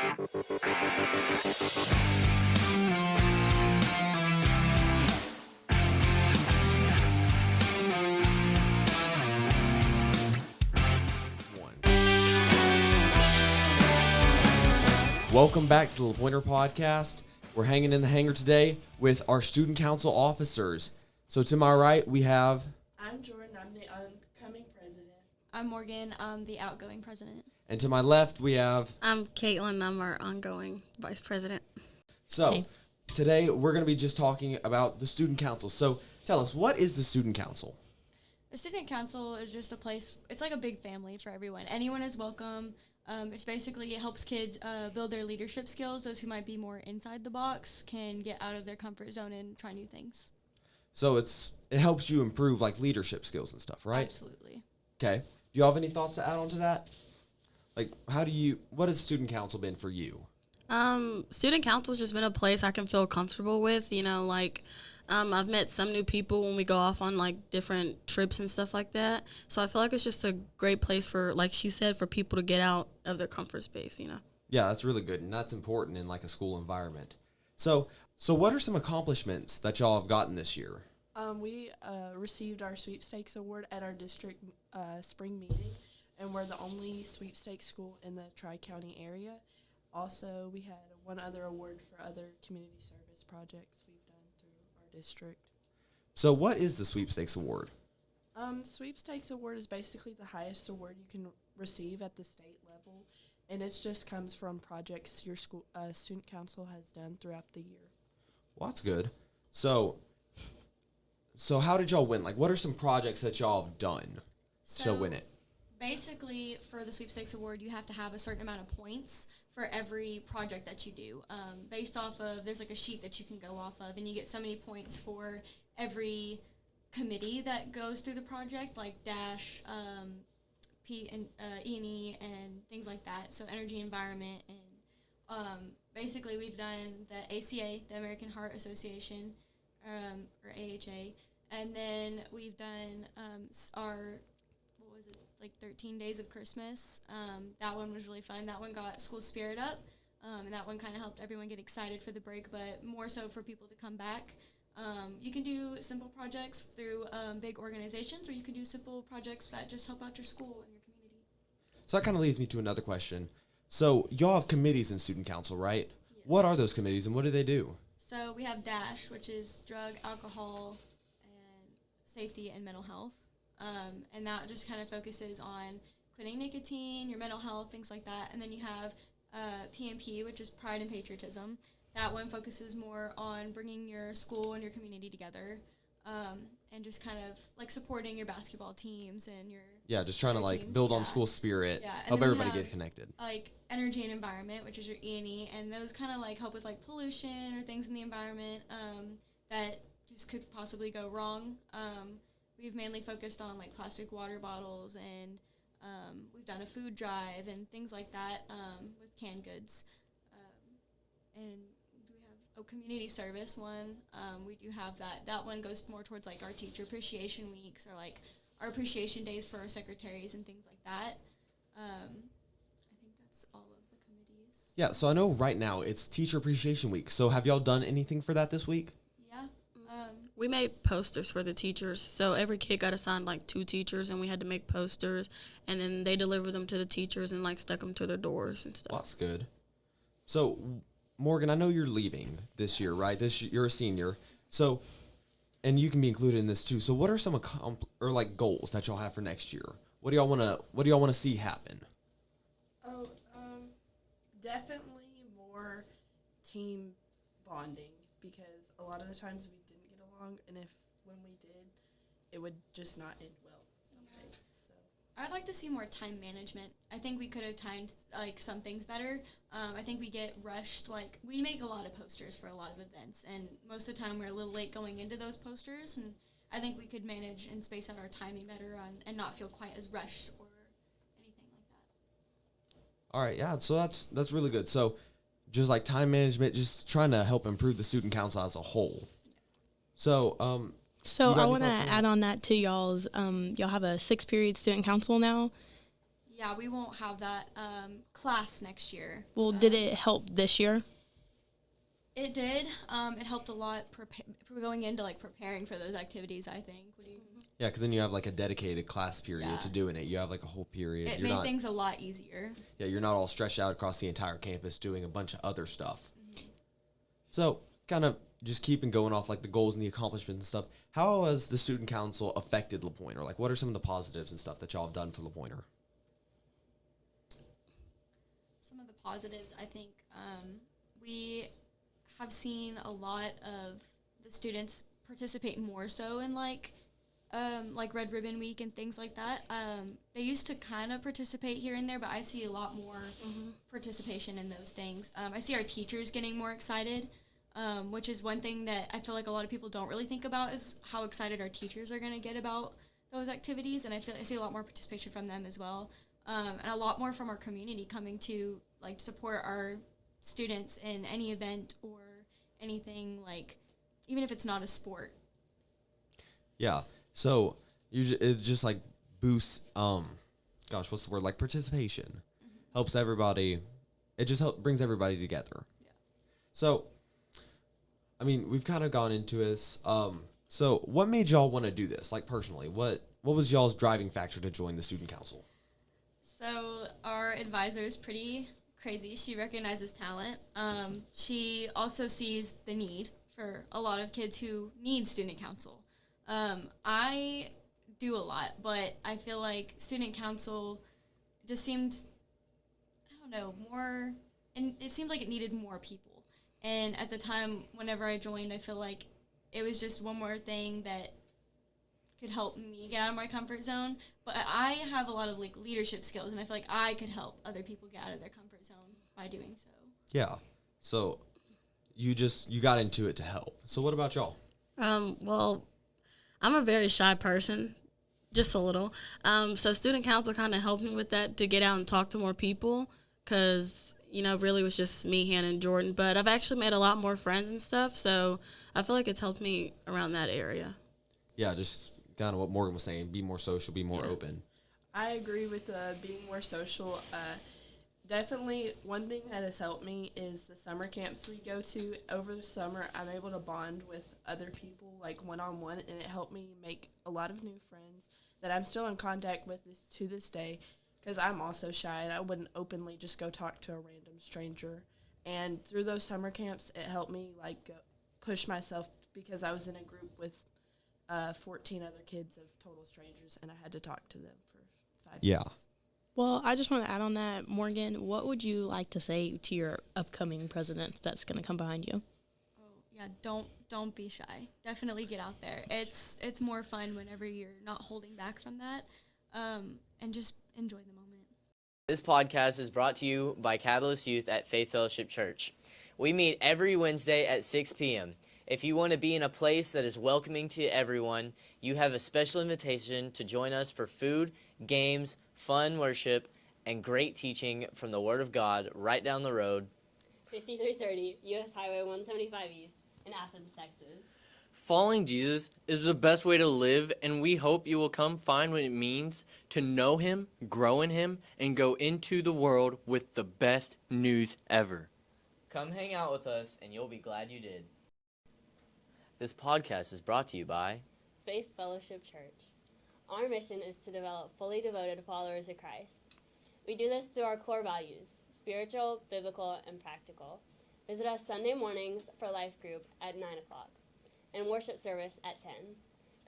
Welcome back to the Pointer Podcast. We're hanging in the hangar today with our student council officers. So to my right, we have... I'm Jordynn. I'm the oncoming president. I'm Morgan. I'm the outgoing president. And to my left, we have... I'm Kaitlynn. I'm our ongoing vice president. So today, we're going to be just talking about the student council. So tell us, what is the student council? The student council is just a place, it's like a big family for everyone. Anyone is welcome. It's basically, it helps kids build their leadership skills. Those who might be more inside the box can get out of their comfort zone and try new things. So it helps you improve like leadership skills and stuff, right? Absolutely. Okay. Do you have any thoughts to add on to that? Like, what has student council been for you? Student council's just been a place I can feel comfortable with, I've met some new people when we go off on like different trips and stuff like that. So I feel like it's just a great place for, like she said, for people to get out of their comfort space, Yeah, that's really good, and that's important in like a school environment. So what are some accomplishments that y'all have gotten this year? We received our sweepstakes award at our district spring meeting, and we're the only sweepstakes school in the Tri-County area. Also, we had one other award for other community service projects we've done through our district. So what is the sweepstakes award? Sweepstakes award is basically the highest award you can receive at the state level, and it just comes from projects your school student council has done throughout the year. Well, that's good. So how did y'all win? Like, what are some projects that y'all have done to win it? Basically, for the sweepstakes award, you have to have a certain amount of points for every project that you do. Based off of, there's like a sheet that you can go off of, and you get so many points for every committee that goes through the project, like DASH, P and E&E, and things like that. So energy, environment, and basically we've done the ACA, the American Heart Association, or AHA, and then we've done our 13 Days of Christmas. That one was really fun. That one got school spirit up, and that one kind of helped everyone get excited for the break, but more so for people to come back. You can do simple projects through big organizations, or you can do simple projects that just help out your school and your community. So that kind of leads me to another question. So y'all have committees in student council, right? Yeah. What are those committees, and what do they do? So we have DASH, which is drug, alcohol, and safety and mental health. And that just kind of focuses on quitting nicotine, your mental health, things like that. And then you have PMP, which is pride and patriotism. That one focuses more on bringing your school and your community together, and just kind of like supporting your basketball teams and your just trying to like teams. build on school spirit, help everybody get connected. Like energy and environment, which is your E&E, and those kind of like help with like pollution or things in the environment that just could possibly go wrong. We've mainly focused on like plastic water bottles, and we've done a food drive and things like that with canned goods. And we have a community service one. We do have that. That one goes more towards like our teacher appreciation weeks, or like our appreciation days for our secretaries and things like that. I think that's all of the committees. Yeah, so I know right now it's Teacher Appreciation Week. So have y'all done anything for that this week? Yeah. We made posters for the teachers. So every kid got assigned like 2 teachers, and we had to make posters, and then they delivered them to the teachers and like stuck them to their doors and stuff. Well, that's good. So Morgan, I know you're leaving this year, right? You're a senior. So, and you can be included in this too. So what are some goals that y'all have for next year? What do y'all want to see happen? Definitely more team bonding, because a lot of the times we didn't get along, and when we did, it would just not end well some days. So I'd like to see more time management. I think we could have timed like some things better. I think we get rushed. Like, we make a lot of posters for a lot of events, and most of the time we're a little late going into those posters, and I think we could manage and space out our timing better and not feel quite as rushed or anything like that. All right, yeah, so that's really good. So just like time management, just trying to help improve the student council as a whole. So I want to add on that to y'all's, y'all have a 6-period student council now. Yeah, we won't have that class next year. Well, did it help this year? It did. It helped a lot going into like preparing for those activities, I think. What do you think? Yeah, because then you have like a dedicated class period Yeah. to doing it. You have like a whole period. It made things a lot easier. Yeah, you're not all stretched out across the entire campus doing a bunch of other stuff. So, kind of just keeping going off like the goals and the accomplishments and stuff. How has the student council affected LaPointe? Or like, what are some of the positives and stuff that y'all have done for LaPointe? Some of the positives, I think, we have seen a lot of the students participate more so in like Red Ribbon Week and things like that. They used to kind of participate here and there, but I see a lot more participation in those things. I see our teachers getting more excited, which is one thing that I feel like a lot of people don't really think about is how excited our teachers are going to get about those activities, and I see a lot more participation from them as well, and a lot more from our community coming to like support our students in any event or anything, like even if it's not a sport. Yeah. So it just like boosts, what's the word? Like participation. Helps everybody. It just brings everybody together. Yeah. So, I mean, we've kind of gone into this. So what made y'all want to do this? Like personally, what was y'all's driving factor to join the student council? So our advisor is pretty crazy. She recognizes talent. She also sees the need for a lot of kids who need student council. I do a lot, but I feel like student council just seemed, I don't know, more, and it seemed like it needed more people. And at the time, whenever I joined, I feel like it was just one more thing that could help me get out of my comfort zone. But I have a lot of like leadership skills, and I feel like I could help other people get out of their comfort zone by doing so. Yeah. So you got into it to help. So what about y'all? Well, I'm a very shy person, just a little. So student council kind of helped me with that to get out and talk to more people because, really it was just me, Hannah, and Jordynn. But I've actually made a lot more friends and stuff, so I feel like it's helped me around that area. Yeah, just kind of what Morgan was saying. Be more social, be more open. I agree with being more social. Definitely one thing that has helped me is the summer camps we go to. Over the summer, I'm able to bond with other people, like one-on-one, and it helped me make a lot of new friends that I'm still in contact with to this day because I'm also shy, and I wouldn't openly just go talk to a random stranger. And through those summer camps, it helped me, push myself because I was in a group with 14 other kids of total strangers, and I had to talk to them for 5 minutes. Well, I just want to add on that, Morgan, what would you like to say to your upcoming president that's going to come behind you? Oh, yeah, don't be shy. Definitely get out there. It's more fun whenever you're not holding back from that, and just enjoy the moment. This podcast is brought to you by Catalyst Youth at Faith Fellowship Church. We meet every Wednesday at 6 p.m. If you want to be in a place that is welcoming to everyone, you have a special invitation to join us for food, games, fun worship, and great teaching from the Word of God right down the road. 5330 U.S. Highway 175 East in Athens, Texas. Following Jesus is the best way to live, and we hope you will come find what it means to know Him, grow in Him, and go into the world with the best news ever. Come hang out with us, and you'll be glad you did. This podcast is brought to you by Faith Fellowship Church. Our mission is to develop fully devoted followers of Christ. We do this through our core values, spiritual, biblical, and practical. Visit us Sunday mornings for life group at 9 o'clock and worship service at 10.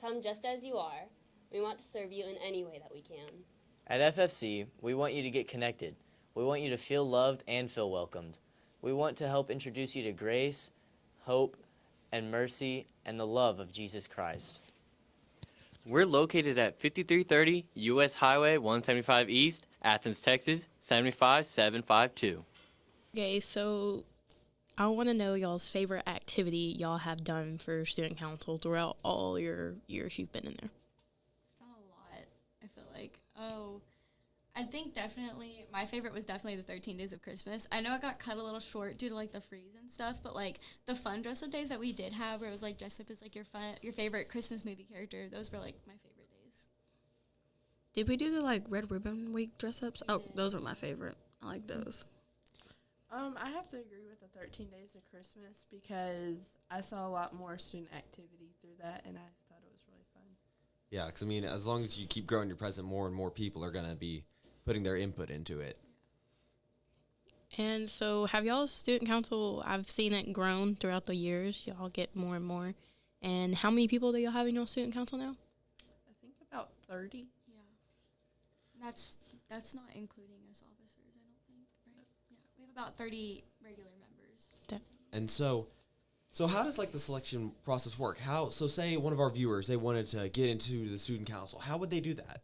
Come just as you are. We want to serve you in any way that we can. At FFC, we want you to get connected. We want you to feel loved and feel welcomed. We want to help introduce you to grace, hope, and mercy, and the love of Jesus Christ. We're located at 5330 U.S. Highway 175 East, Athens, Texas, 75752. Okay, so I want to know y'all's favorite activity y'all have done for student council throughout all your years you've been in there. Done a lot, I feel like. I think definitely my favorite was definitely the 13 Days of Christmas. I know it got cut a little short due to like the freeze and stuff, but like the fun dress up days that we did have, where it was like dress up as like your favorite Christmas movie character, those were like my favorite days. Did we do the like Red Ribbon Week dress ups? Oh, those are my favorite. I like those. I have to agree with the 13 Days of Christmas because I saw a lot more student activity through that, and I thought it was really fun. Yeah, because I mean, as long as you keep growing your present, more and more people are going to be putting their input into it. And so, have y'all's student council? I've seen it grown throughout the years. Y'all get more and more. And how many people do y'all have in your student council now? I think about 30. Yeah. That's not including us officers, I don't think, right? Yeah. We have about 30 regular members. And so how does like the selection process work? So say one of our viewers, they wanted to get into the student council. How would they do that?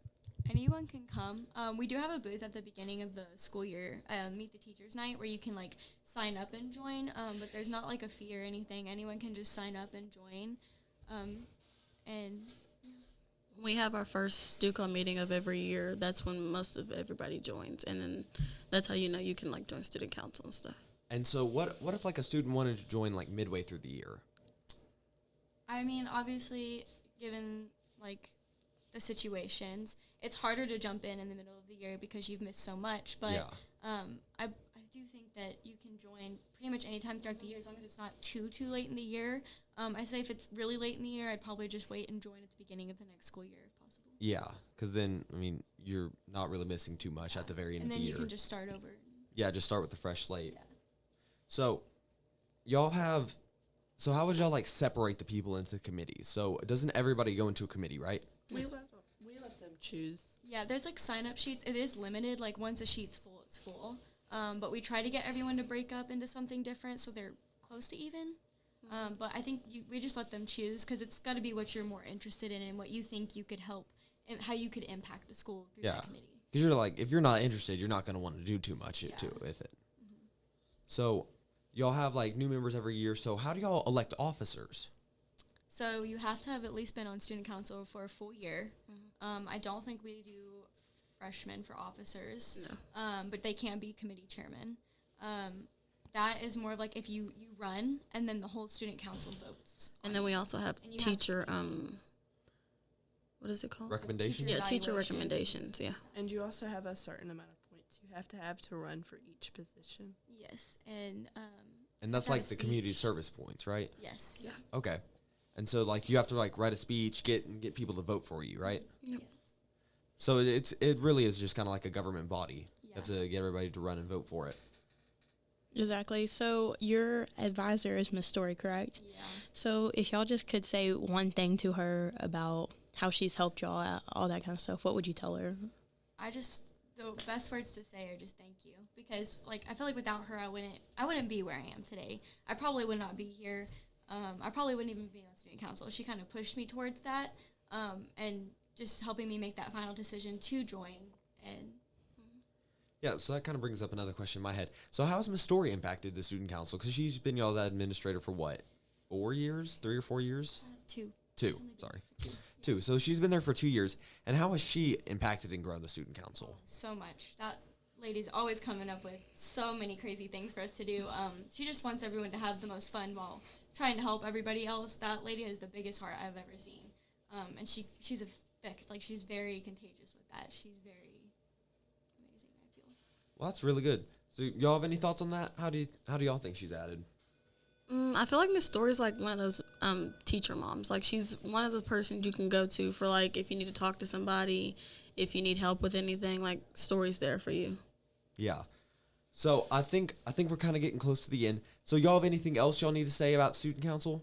Anyone can come. We do have a booth at the beginning of the school year, Meet the Teachers Night, where you can like sign up and join. But there's not like a fee or anything. Anyone can just sign up and join. And We have our first StuCon meeting of every year. That's when most of everybody joins, and then that's how you know you can like join student council and stuff. And so what if like a student wanted to join like midway through the year? I mean, obviously, given like the situations, it's harder to jump in the middle of the year because you've missed so much. But Yeah. I do think that you can join pretty much any time throughout the year as long as it's not too late in the year. I say if it's really late in the year, I'd probably just wait and join at the beginning of the next school year if possible. Yeah, because then, I mean, you're not really missing too much at the very end And of then the you year. can just start over. Yeah, just start with a fresh slate. Yeah. So, so how would y'all like separate the people into the committees? So doesn't everybody go into a committee, right? We let them choose. Yeah, there's like sign-up sheets. It is limited. Like once a sheet's full, it's full. But we try to get everyone to break up into something different so they're close to even. But I think we just let them choose because it's got to be what you're more interested in and what you think you could help and how you could impact the school through that committee. Because you're like, if you're not interested, you're not going to want to do too much with it. Mm-hmm. So y'all have like new members every year. So how do y'all elect officers? So you have to have at least been on student council for a full year. I don't think we do freshmen for officers. No. But they can be committee chairmen. That is more of like if you run and then the whole student council votes. And then we also have And you teacher, have to what is it called? Recommendations? Yeah, teacher evaluations. recommendations, yeah. And you also have a certain amount of points you have to run for each position. Yes, and And that's have like a the community speech. service points, right? yes, Yeah. Okay. And so like you have to like write a speech, get people to vote for you, right? yes, So it really is just kind of like a government body. You yeah. have to get everybody to run and vote for it. Exactly. So your advisor is Miss Story, correct? Yeah. So if y'all just could say one thing to her about how she's helped y'all out, all that kind of stuff, what would you tell her? The best words to say are just thank you because like I feel like without her I wouldn't be where I am today. I probably would not be here. I probably wouldn't even be on student council. She kind of pushed me towards that, and just helping me make that final decision to join. And Yeah, so that kind of brings up another question in my head. So how has Miss Story impacted the student council? Because she's been y'all's administrator for what, 4 years, 3 or 4 years? 2. Two, sorry. 2. So she's been there for 2 years. And how has she impacted and grown the student council? So much. That lady's always coming up with so many crazy things for us to do. She just wants everyone to have the most fun while trying to help everybody else. That lady has the biggest heart I've ever seen. And she's she's very contagious with that. She's very amazing, I feel. Well, that's really good. So y'all have any thoughts on that? How do y'all think she's added? I feel like Miss Story's like one of those teacher moms. Like she's one of the persons you can go to for like if you need to talk to somebody, if you need help with anything. Like Story's there for you. Yeah. So I think we're kind of getting close to the end. So y'all have anything else y'all need to say about student council?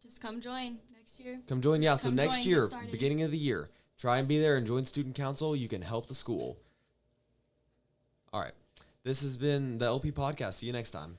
Just come join next year. Come join. Just Yeah. So come next join, get year, started. beginning of the year, try and be there and join student council. You can help the school. All right. This has been the LP podcast. See you next time.